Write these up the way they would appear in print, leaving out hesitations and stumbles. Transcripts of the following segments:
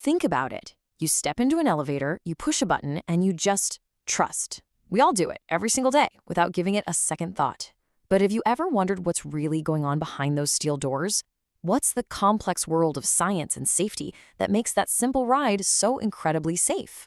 Think about it. You step into an elevator, you push a button, and you just trust. We all do it every single day without giving it a second thought. But have you ever wondered what's really going on behind those steel doors? What's the complex world of science and safety that makes that simple ride so incredibly safe?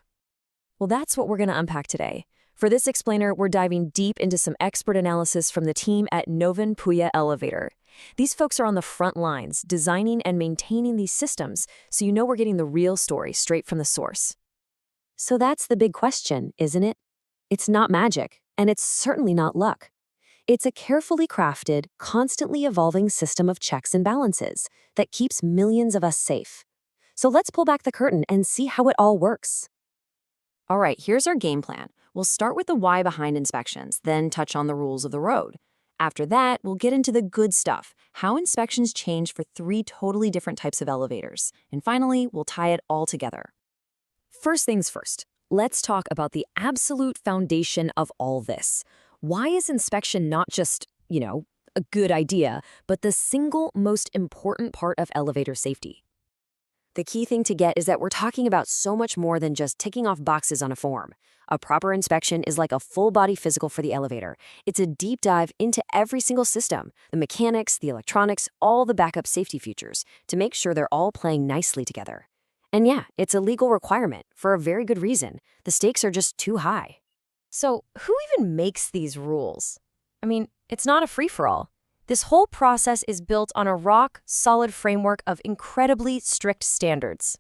Well, that's what we're going to unpack today. For this explainer, we're diving deep into some expert analysis from the team at Novan Puya Elevator. These folks are on the front lines, designing and maintaining these systems, so you know we're getting the real story straight from the source. So that's the big question, isn't it? It's not magic, and it's certainly not luck. It's a carefully crafted, constantly evolving system of checks and balances that keeps millions of us safe. So let's pull back the curtain and see how it all works. All right, here's our game plan. We'll start with the why behind inspections, then touch on the rules of the road. After that, we'll get into the good stuff, how inspections change for 3 totally different types of elevators. And finally, we'll tie it all together. First things first, let's talk about the absolute foundation of all this. Why is inspection not just, a good idea, but the single most important part of elevator safety? The key thing to get is that we're talking about so much more than just ticking off boxes on a form. A proper inspection is like a full-body physical for the elevator. It's a deep dive into every single system, the mechanics, the electronics, all the backup safety features, to make sure they're all playing nicely together. And yeah, it's a legal requirement for a very good reason. The stakes are just too high. So who even makes these rules? I mean, it's not a free-for-all. This whole process is built on a rock-solid framework of incredibly strict standards.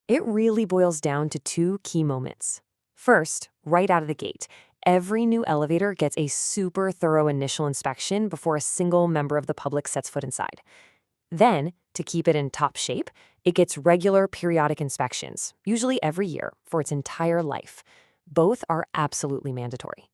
It really boils down to 2 key moments. First, right out of the gate, every new elevator gets a super thorough initial inspection before a single member of the public sets foot inside. Then, to keep it in top shape, it gets regular periodic inspections, usually every year, for its entire life. Both are absolutely mandatory.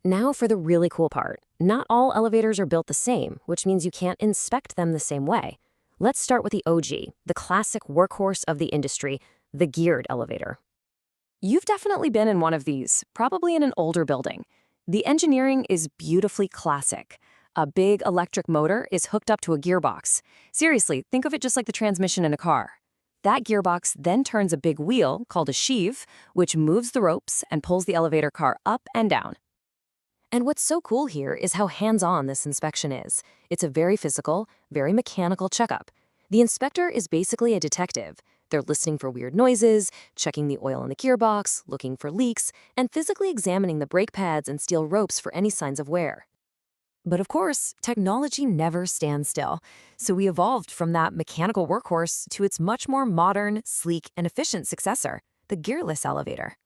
Now for the really cool part. Not all elevators are built the same, which means you can't inspect them the same way. Let's start with the OG, the classic workhorse of the industry, the geared elevator. You've definitely been in one of these, probably in an older building. The engineering is beautifully classic. A big electric motor is hooked up to a gearbox. Seriously, think of it just like the transmission in a car. That gearbox then turns a big wheel, called a sheave, which moves the ropes and pulls the elevator car up and down. And what's so cool here is how hands-on this inspection is. It's a very physical, very mechanical checkup. The inspector is basically a detective. They're listening for weird noises, checking the oil in the gearbox, looking for leaks, and physically examining the brake pads and steel ropes for any signs of wear. But of course, technology never stands still. So we evolved from that mechanical workhorse to its much more modern, sleek, and efficient successor, the gearless elevator.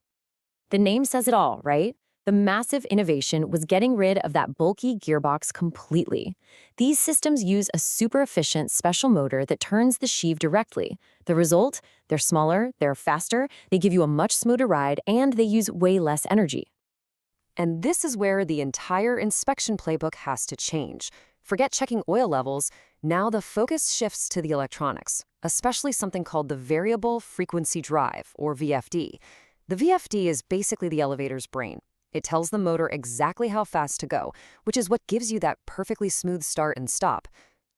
The name says it all, right? The massive innovation was getting rid of that bulky gearbox completely. These systems use a super efficient special motor that turns the sheave directly. The result? They're smaller, they're faster, they give you a much smoother ride, and they use way less energy. And this is where the entire inspection playbook has to change. Forget checking oil levels, now the focus shifts to the electronics, especially something called the Variable Frequency Drive, or VFD. The VFD is basically the elevator's brain. It tells the motor exactly how fast to go, which is what gives you that perfectly smooth start and stop.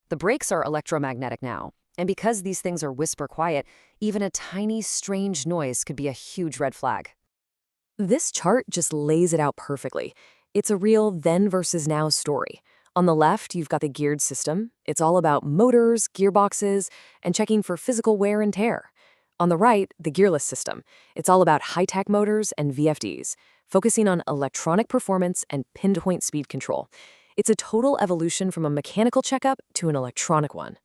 The brakes are electromagnetic now, and because these things are whisper quiet, even a tiny, strange noise could be a huge red flag. This chart just lays it out perfectly. It's a real then versus now story. On the left, you've got the geared system. It's all about motors, gearboxes, and checking for physical wear and tear. On the right, the gearless system. It's all about high-tech motors and VFDs, focusing on electronic performance and pinpoint speed control. It's a total evolution from a mechanical checkup to an electronic one.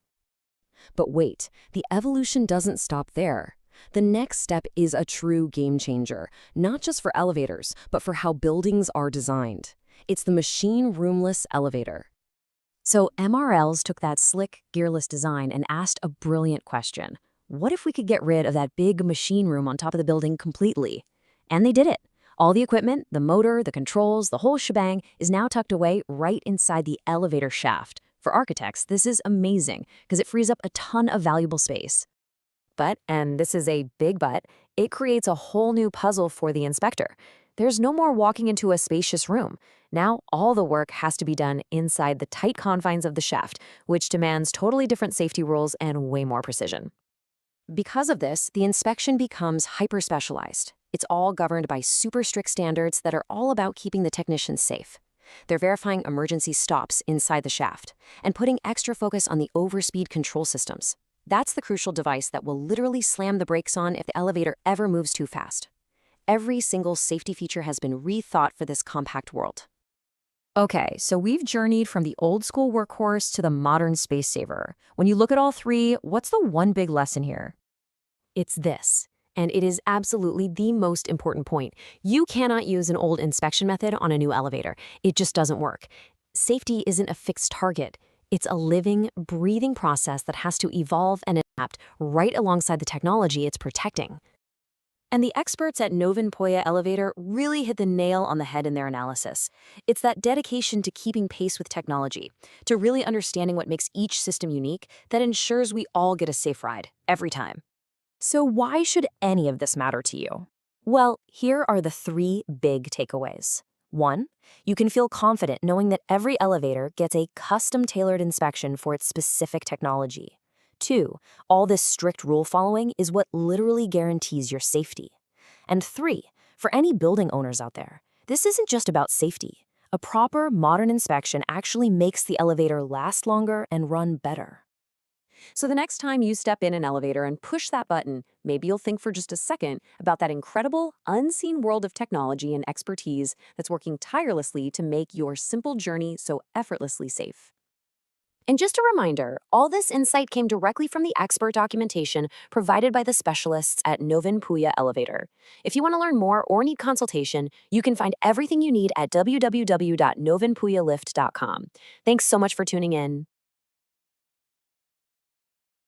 But wait, the evolution doesn't stop there. The next step is a true game changer, not just for elevators, but for how buildings are designed. It's the machine roomless elevator. So MRLs took that slick, gearless design and asked a brilliant question. What if we could get rid of that big machine room on top of the building completely? And they did it. All the equipment, the motor, the controls, the whole shebang is now tucked away right inside the elevator shaft. For architects, this is amazing because it frees up a ton of valuable space. But, and this is a big but, it creates a whole new puzzle for the inspector. There's no more walking into a spacious room. Now, all the work has to be done inside the tight confines of the shaft, which demands totally different safety rules and way more precision. Because of this, the inspection becomes hyper-specialized. It's all governed by super strict standards that are all about keeping the technicians safe. They're verifying emergency stops inside the shaft and putting extra focus on the overspeed control systems. That's the crucial device that will literally slam the brakes on if the elevator ever moves too fast. Every single safety feature has been rethought for this compact world. Okay, so we've journeyed from the old school workhorse to the modern space saver. When you look at all three, what's the one big lesson here? It's this, and it is absolutely the most important point. You cannot use an old inspection method on a new elevator. It just doesn't work. Safety isn't a fixed target. It's a living, breathing process that has to evolve and adapt right alongside the technology it's protecting. And the experts at Novin Puya Elevator really hit the nail on the head in their analysis. It's that dedication to keeping pace with technology, to really understanding what makes each system unique, that ensures we all get a safe ride, every time. So why should any of this matter to you? Well, here are the three big takeaways. 1. You can feel confident knowing that every elevator gets a custom-tailored inspection for its specific technology. 2. All this strict rule following is what literally guarantees your safety. And 3. For any building owners out there, this isn't just about safety. A proper, modern inspection actually makes the elevator last longer and run better. So the next time you step in an elevator and push that button, maybe you'll think for just a second about that incredible, unseen world of technology and expertise that's working tirelessly to make your simple journey so effortlessly safe. And just a reminder, all this insight came directly from the expert documentation provided by the specialists at Novin Puya Elevator. If you want to learn more or need consultation, you can find everything you need at www.novinpuyalift.com. Thanks so much for tuning in.